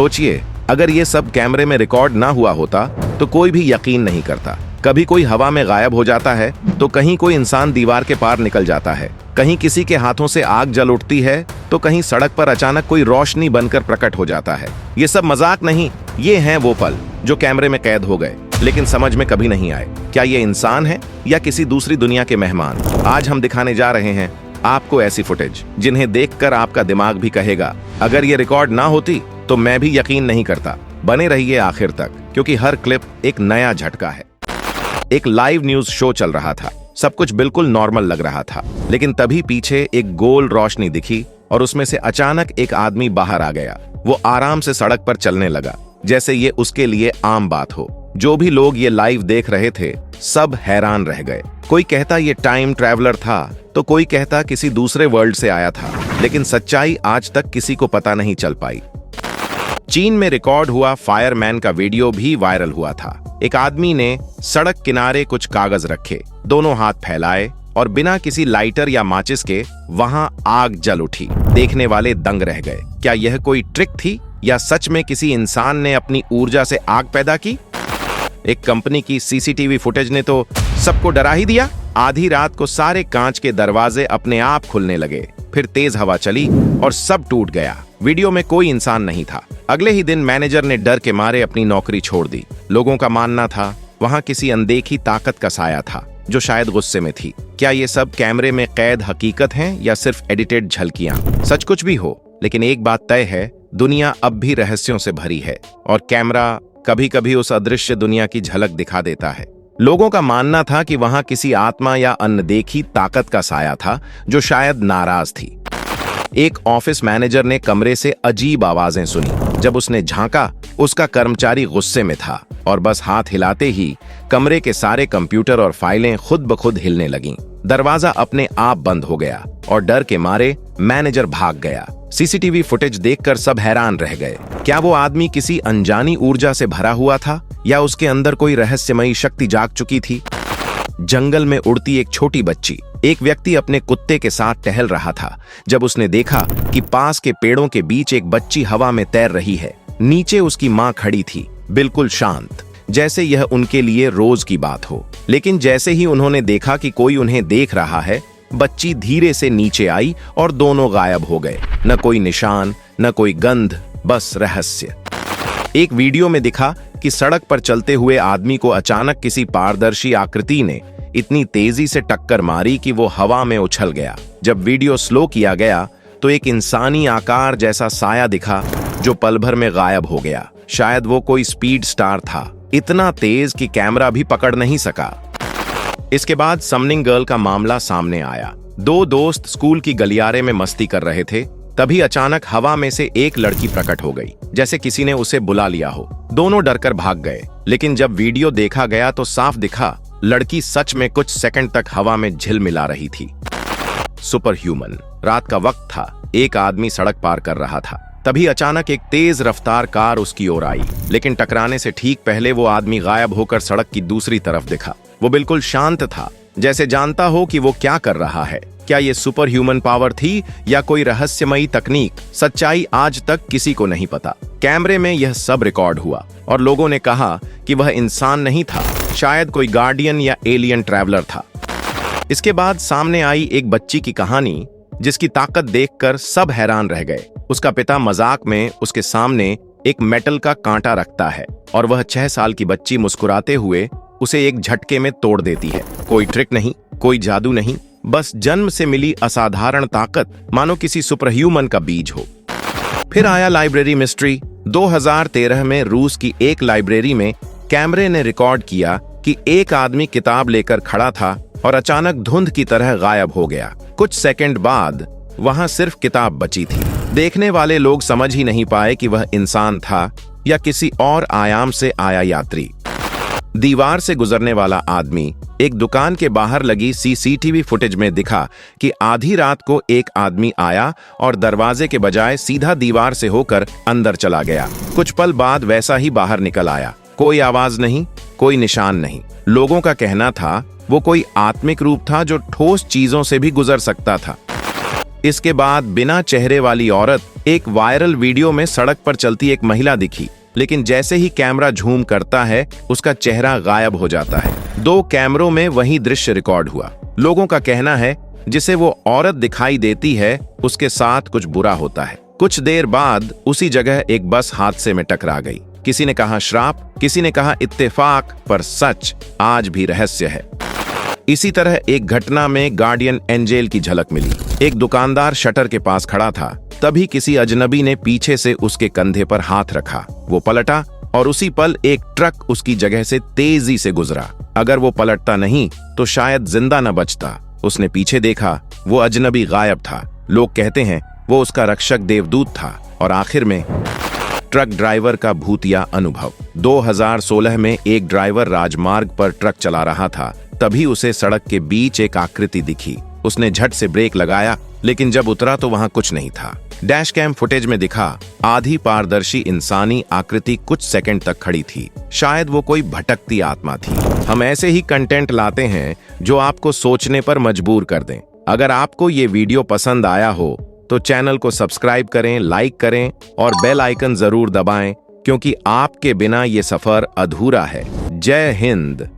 सोचिए, अगर ये सब कैमरे में रिकॉर्ड ना हुआ होता तो कोई भी यकीन नहीं करता। कभी कोई हवा में गायब हो जाता है तो कहीं कोई इंसान दीवार के पार निकल जाता है, कहीं किसी के हाथों से आग जल उठती है तो कहीं सड़क पर अचानक कोई रोशनी बनकर प्रकट हो जाता है। ये सब मजाक नहीं, ये हैं वो पल जो कैमरे में कैद हो गए, लेकिन समझ में कभी नहीं आए क्या ये इंसान है या किसी दूसरी दुनिया के मेहमान। आज हम दिखाने जा रहे हैं आपको ऐसी फुटेज जिन्हें देखकर आपका दिमाग भी कहेगा अगर ये रिकॉर्ड ना होती तो मैं भी यकीन नहीं करता। बने रहिए आखिर तक, क्योंकि हर क्लिप एक नया झटका है। एक लाइव न्यूज शो चल रहा था, सब कुछ बिल्कुल नॉर्मल लग रहा था, लेकिन तभी पीछे एक गोल रोशनी दिखी और उसमें से अचानक एक आदमी बाहर आ गया। वो आराम से सड़क पर चलने लगा, जैसे ये उसके लिए आम बात हो। जो भी लोग ये लाइव देख रहे थे सब हैरान रह गए। कोई कहता ये टाइम ट्रैवलर था तो कोई कहता किसी दूसरे वर्ल्ड से आया था, लेकिन सच्चाई आज तक किसी को पता नहीं चल पाई। चीन में रिकॉर्ड हुआ फायरमैन का वीडियो भी वायरल हुआ था। एक आदमी ने सड़क किनारे कुछ कागज रखे, दोनों हाथ फैलाए और बिना किसी लाइटर या माचिस के वहां आग जल उठी। देखने वाले दंग रह गए। क्या यह कोई ट्रिक थी या सच में किसी इंसान ने अपनी ऊर्जा से आग पैदा की? एक कंपनी की सीसीटीवी फुटेज ने तो सबको डरा ही दिया। आधी रात को सारे कांच के दरवाजे अपने आप खुलने लगे, फिर तेज हवा चली और सब टूट गया। वीडियो में कोई इंसान नहीं था। अगले ही दिन मैनेजर ने डर के मारे अपनी नौकरी छोड़ दी। लोगों का मानना था वहां किसी अनदेखी ताकत का साया था जो शायद गुस्से में थी। क्या ये सब कैमरे में कैद हकीकत हैं या सिर्फ एडिटेड झलकियां? सच कुछ भी हो, लेकिन एक बात तय है, दुनिया अब भी रहस्यों से भरी है और कैमरा कभी कभी उस अदृश्य दुनिया की झलक दिखा देता है। लोगों का मानना था कि वहां किसी आत्मा या अनदेखी ताकत का साया था जो शायद नाराज थी। एक ऑफिस मैनेजर ने कमरे से अजीब आवाजें सुनी। जब उसने झांका, उसका कर्मचारी गुस्से में था और बस हाथ हिलाते ही कमरे के सारे कंप्यूटर और फाइलें खुद ब खुद हिलने लगीं। दरवाजा अपने आप बंद हो गया और डर के मारे मैनेजर भाग गया। सीसीटीवी फुटेज देखकर सब हैरान रह गए। क्या वो आदमी किसी अनजानी ऊर्जा से भरा हुआ था या उसके अंदर कोई रहस्यमयी शक्ति जाग चुकी थी? जंगल में उड़ती एक छोटी बच्ची। एक व्यक्ति अपने कुत्ते के साथ टहल रहा था जब उसने देखा कि पास के पेड़ों के बीच एक बच्ची हवा में तैर रही है। नीचे उसकी मां खड़ी थी, बिल्कुल शांत, जैसे यह उनके लिए रोज की बात हो। लेकिन जैसे ही उन्होंने देखा कि कोई उन्हें देख रहा है, बच्ची धीरे से नीचे आई और दोनों गायब हो गए। न कोई निशान, न कोई गंध, बस रहस्य। एक वीडियो में दिखा कि सड़क पर चलते हुए आदमी को अचानक किसी पारदर्शी आकृति ने इतनी तेजी से टक्कर मारी कि वो हवा में उछल गया। जब वीडियो स्लो किया गया तो एक इंसानी आकार जैसा साया दिखा जो पल भर में गायब हो गया। शायद वो कोई स्पीड स्टार था, इतना तेज कि कैमरा भी पकड़ नहीं सका। इसके बाद समनिंग गर्ल का मामला सामने आया। दो दोस्त स्कूल की गलियारे में मस्ती कर रहे थे, तभी अचानक हवा में से एक लड़की प्रकट हो गई, जैसे किसी ने उसे बुला लिया हो। दोनों डरकर भाग गए, लेकिन जब वीडियो देखा गया तो साफ दिखा लड़की सच में कुछ सेकंड तक हवा में झिलमिला रही थी। Super human. रात का वक्त था, एक आदमी सड़क पार कर रहा था। तभी अचानक एक तेज रफ्तार कार उसकी ओर आई, लेकिन टकराने से ठीक पहले वो आदमी गायब होकर सड़क की दूसरी तरफ दिखा। वो बिल्कुल शांत था, जैसे जानता हो कि वो क्या कर रहा है। क्या ये सुपर ह्यूमन पावर थी या कोई रहस्यमयी तकनीक? सच्चाई आज तक किसी को नहीं पता। कैमरे में यह सब रिकॉर्ड हुआ और लोगों ने कहा कि वह इंसान नहीं था, शायद कोई गार्डियन या एलियन ट्रैवलर था। इसके बाद सामने आई एक बच्ची की कहानी जिसकी ताकत देखकर सब हैरान रह गए। उसका पिता मजाक में उसके सामने एक मेटल का कांटा रखता है और वह 6 साल की बच्ची मुस्कुराते हुए उसे एक झटके में तोड़ देती है। कोई ट्रिक नहीं, कोई जादू नहीं, बस जन्म से मिली असाधारण ताकत, मानो किसी सुपर ह्यूमन का बीज हो। फिर आया लाइब्रेरी मिस्ट्री। 2013 में रूस की एक लाइब्रेरी में कैमरे ने रिकॉर्ड किया कि एक आदमी किताब लेकर खड़ा था और अचानक धुंध की तरह गायब हो गया। कुछ सेकंड बाद वहां सिर्फ किताब बची थी। देखने वाले लोग समझ ही नहीं पाए कि वह इंसान था या किसी और आयाम से आया यात्री। दीवार से गुजरने वाला आदमी। एक दुकान के बाहर लगी सीसीटीवी फुटेज में दिखा कि आधी रात को एक आदमी आया और दरवाजे के बजाय सीधा दीवार से होकर अंदर चला गया। कुछ पल बाद वैसा ही बाहर निकल आया। कोई आवाज नहीं, कोई निशान नहीं। लोगों का कहना था वो कोई आत्मिक रूप था जो ठोस चीजों से भी गुजर सकता था। इसके बाद बिना चेहरे वाली औरत एक वायरल वीडियो में सड़क पर चलती एक महिला दिखी, लेकिन जैसे ही कैमरा झूम करता है उसका चेहरा गायब हो जाता है। 2 कैमरों में वही दृश्य रिकॉर्ड हुआ। लोगों का कहना है जिसे वो औरत दिखाई देती है उसके साथ कुछ बुरा होता है। कुछ देर बाद उसी जगह एक बस हादसे में टकरा गई। किसी ने कहा श्राप, किसी ने कहा इत्तेफाक, पर सच आज भी रहस्य है। इसी तरह एक घटना में गार्डियन एंजेल की झलक मिली। एक दुकानदार शटर के पास खड़ा था, तभी किसी अजनबी ने पीछे से उसके कंधे पर हाथ रखा। वो पलटा और उसी पल एक ट्रक उसकी जगह से तेजी से गुजरा। अगर वो पलटता नहीं तो शायद जिंदा न बचता। उसने पीछे देखा, वो अजनबी गायब था। लोग कहते हैं वो उसका रक्षक देवदूत था। और आखिर में ट्रक ड्राइवर का भूतिया अनुभव। 2016 में एक ड्राइवर राजमार्ग पर ट्रक चला रहा था, तभी उसे सड़क के बीच एक आकृति दिखी। उसने झट से ब्रेक लगाया, लेकिन जब उतरा तो वहां कुछ नहीं था। डैश कैम फुटेज में दिखा आधी पारदर्शी इंसानी आकृति कुछ सेकंड तक खड़ी थी। शायद वो कोई भटकती आत्मा थी। हम ऐसे ही कंटेंट लाते हैं जो आपको सोचने पर मजबूर कर दें। अगर आपको ये वीडियो पसंद आया हो तो चैनल को सब्सक्राइब करें, लाइक करें और बेल आइकन जरूर दबाएं, क्योंकि आपके बिना ये सफर अधूरा है। जय हिंद।